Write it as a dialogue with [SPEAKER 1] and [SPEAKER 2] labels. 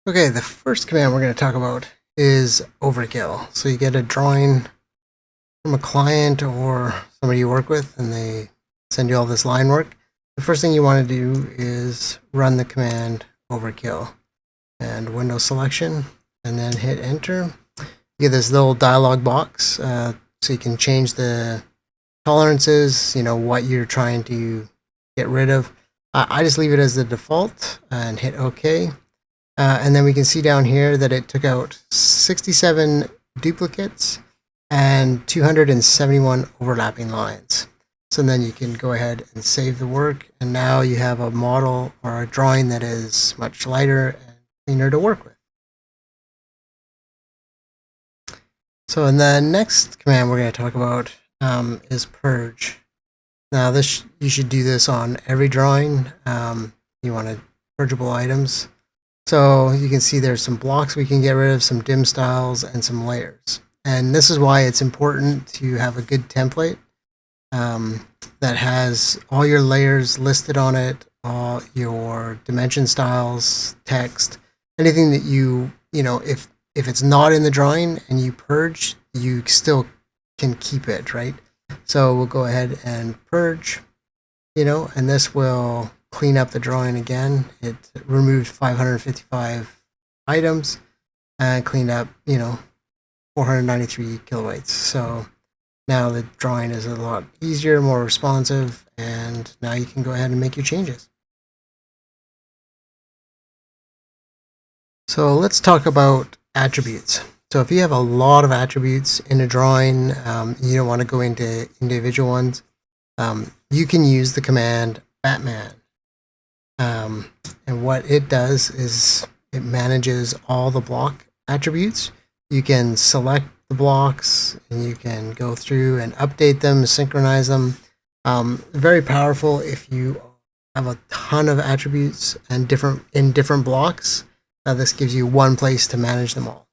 [SPEAKER 1] Okay, the first command we're going to talk about is overkill. So you get a drawing from a client or somebody you work with, and they send you all this line work. The first thing you want to do is run the command overkill and window selection, and then hit enter. You get this little dialog box, so you can change the tolerances, what you're trying to get rid of. I just leave it as the default and hit OK. And then we can see down here that it took out 67 duplicates and 271 overlapping lines. So then you can go ahead and save the work, and now you have a model or a drawing that is much lighter and cleaner to work with. So in the next command we're going to talk about is purge. Now you should do this on every drawing. You want to purgeable items. So you can see there's some blocks we can get rid of, some dim styles, and some layers. And this is why it's important to have a good template that has all your layers listed on it, all your dimension styles, text, anything that if it's not in the drawing and you purge, you still can keep it, right? So we'll go ahead and purge, and this will clean up the drawing again. It removed 555 items and cleaned up, 493 kilobytes. So now the drawing is a lot easier, more responsive, and now you can go ahead and make your changes. So let's talk about attributes. So if you have a lot of attributes in a drawing, you don't want to go into individual ones, you can use the command Batman. And what it does is it manages all the block attributes. You can select the blocks and you can go through and update them, synchronize them. Very powerful if you have a ton of attributes and in different blocks. This gives you one place to manage them all.